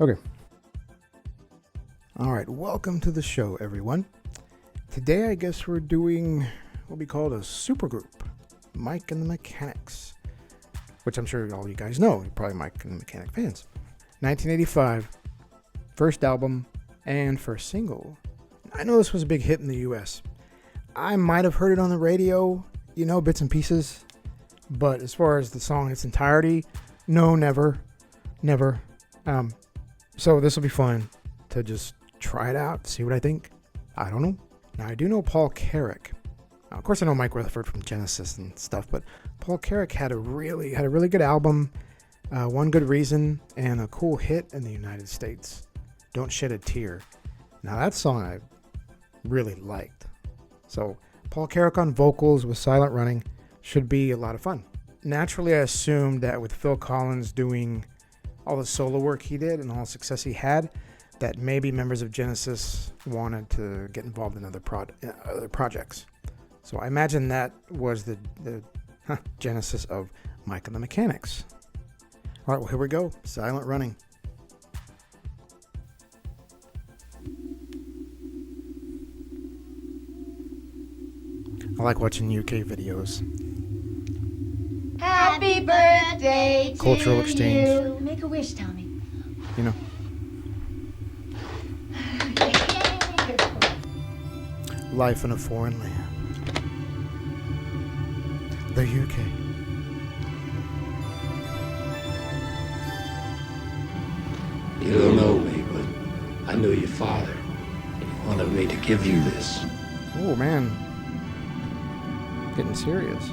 Okay. All right, welcome to the show, everyone. Today, I guess we're doing what we call a supergroup, Mike and the Mechanics, which I'm sure all you guys know. You're probably Mike and the Mechanic fans. 1985, first album and first single. I know this was a big hit in the US. I might have heard it on the radio, bits and pieces, but as far as the song in its entirety, no, never. So this will be fun to just try it out, see what I think. I don't know. Now, I do know Paul Carrack. Of course, I know Mike Rutherford from Genesis and stuff, but Paul Carrack had a really good album, One Good Reason, and a cool hit in the United States, Don't Shed a Tear. Now, that song I really liked. So, Paul Carrack on vocals with Silent Running should be a lot of fun. Naturally, I assumed that with Phil Collins doing all the solo work he did and all the success he had, that maybe members of Genesis wanted to get involved in other projects. So I imagine that was the genesis of Mike and the Mechanics. All right, well, here we go. Silent Running. I like watching UK videos. Happy birthday to Cultural exchange. you. Make a wish, Tommy. Life in a foreign land. The UK. You don't know me, but I know your father. He wanted me to give you this. Oh, man. Getting serious.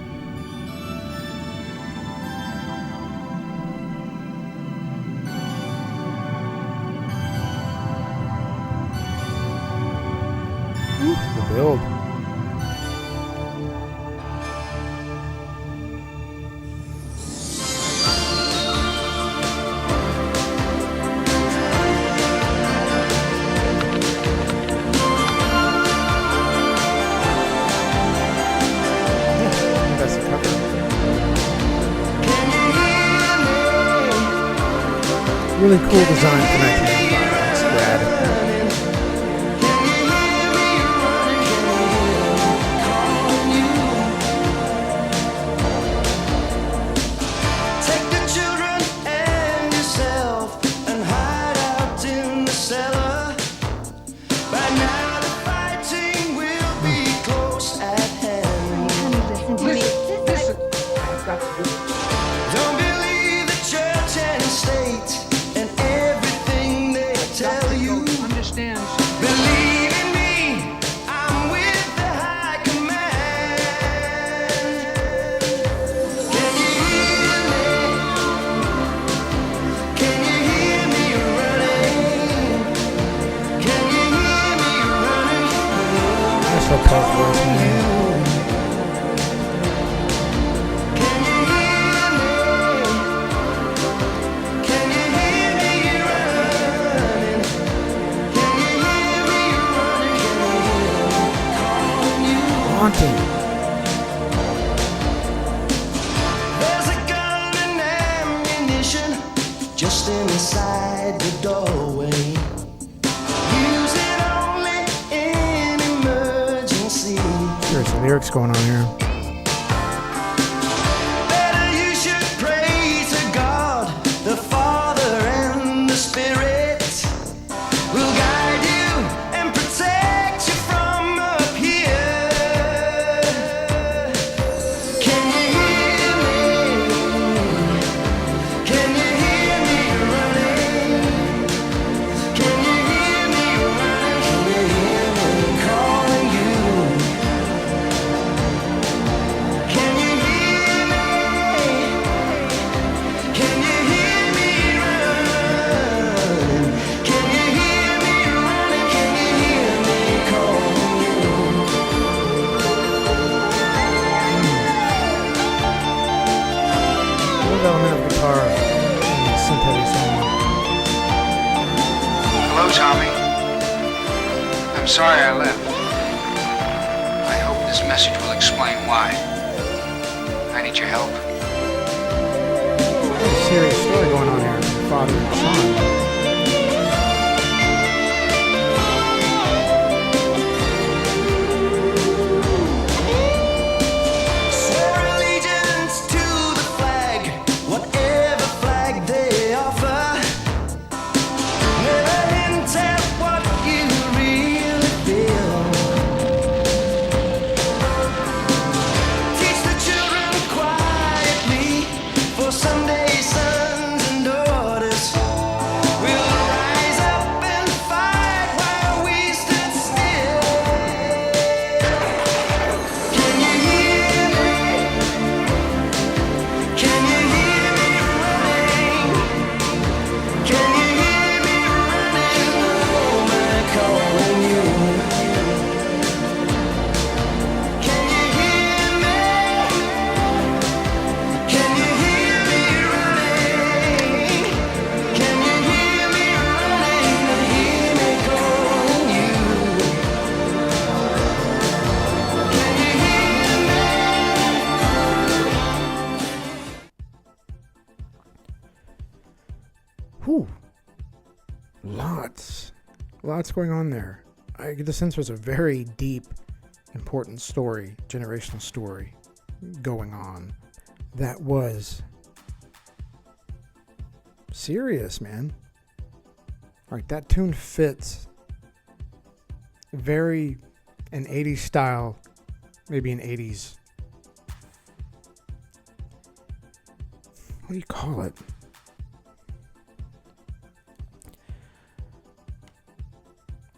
The build. That's the cover. Really cool design for 1985. That's rad. Haunting. There's a gun and ammunition just inside the doorway. Use it only in emergency. There's some lyrics going on here. Better you should pray to God, the Father and the Spirit will guide you and protect you from up here. Can you hear me? Can you hear me running? Can you hear me running? Can you hear me calling you? Can you hear me? Can you hear me running? Can you hear me running? Can you hear me calling you? Little element of guitar in the synth-heavy song. Hello, Tommy. I'm sorry I left. I hope this message will explain why. I need your help. There's a serious story going on here. Father and son. Lots going on there. I get the sense there's a very deep, important story, generational story going on that was serious, man. Like, that tune fits very an 80s style, maybe an 80s, what do you call it?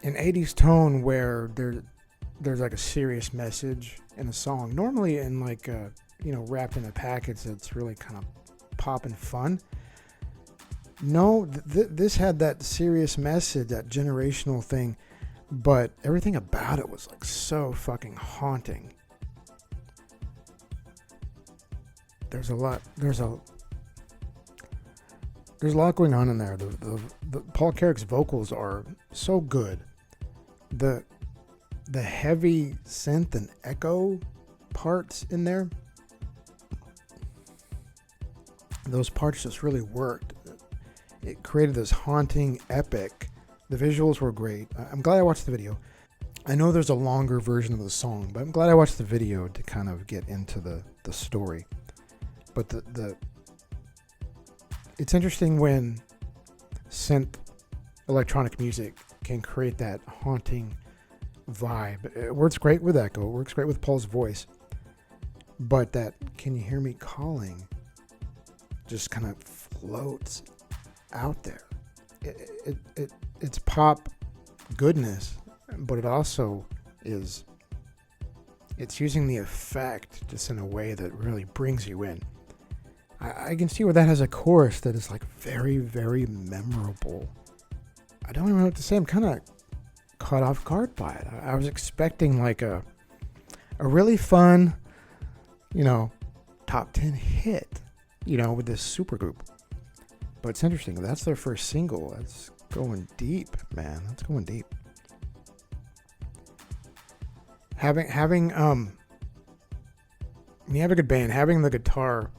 An 80s tone where there's like a serious message in a song. Normally in like a, wrapped in a package that's really kind of pop and fun. No, this had that serious message, that generational thing, but everything about it was like so fucking haunting. There's a lot going on in there. The Paul Carrick's vocals are so good. The heavy synth and echo parts in there, those parts just really worked. It created this haunting epic. The visuals were great. I'm glad I watched the video. I know there's a longer version of the song, but I'm glad I watched the video to kind of get into the story. But it's interesting when synth electronic music can create that haunting vibe. It works great with echo. It works great with Paul's voice. But that "Can You Hear Me Calling" just kind of floats out there. It's pop goodness, but it also is, it's using the effect just in a way that really brings you in. I can see where that has a chorus that is like very, very memorable. I don't even know what to say. I'm kind of caught off guard by it. I was expecting like a really fun, top 10 hit, with this supergroup. But it's interesting. That's their first single. That's going deep, man. That's going deep. Having when you have a good band, having the guitar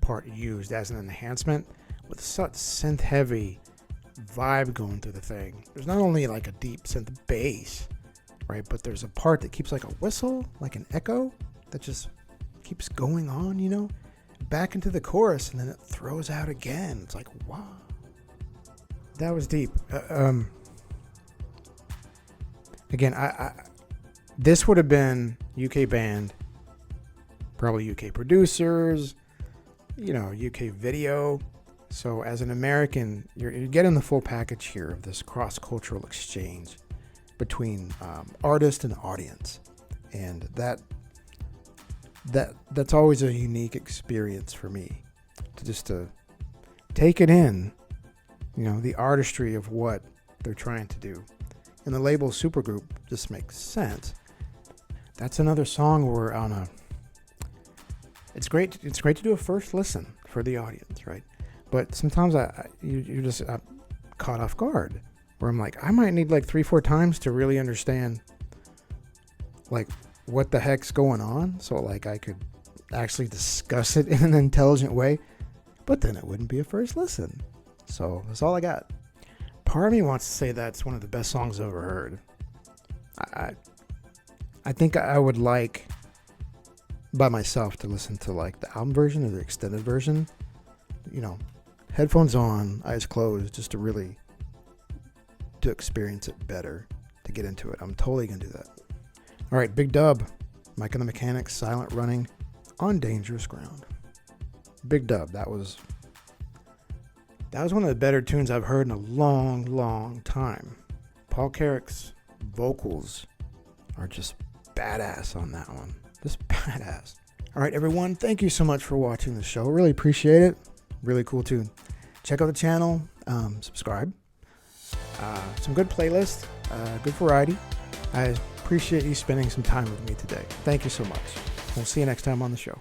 part used as an enhancement with such synth heavy vibe going through the thing. There's not only like a deep synth bass, right? But there's a part that keeps like a whistle, like an echo that just keeps going on, back into the chorus, and then it throws out again. It's like, wow, that was deep. Again, I this would have been UK band, probably UK producers, UK video. So as an American, you're getting the full package here of this cross-cultural exchange between artist and audience, and that's always a unique experience for me to take it in, the artistry of what they're trying to do. And the label supergroup just makes sense. That's another song where it's great to do a first listen for the audience, right? But sometimes you're just caught off guard, where I'm like, I might need like 3-4 times to really understand like what the heck's going on, so like I could actually discuss it in an intelligent way. But then it wouldn't be a first listen. So that's all I got. Part of me wants to say that's one of the best songs I've ever heard. I think I would like by myself to listen to like the album version or the extended version, headphones on, eyes closed, just to experience it better, to get into it. I'm totally gonna do that. All right, Big Dub, Mike and the Mechanics, Silent Running on Dangerous Ground. Big Dub, that was one of the better tunes I've heard in a long, long time. Paul Carrick's vocals are just badass on that one. Just badass. All right, everyone, thank you so much for watching the show. Really appreciate it. Really cool tune. Check out the channel. Subscribe. Some good playlists. Good variety. I appreciate you spending some time with me today. Thank you so much. We'll see you next time on the show.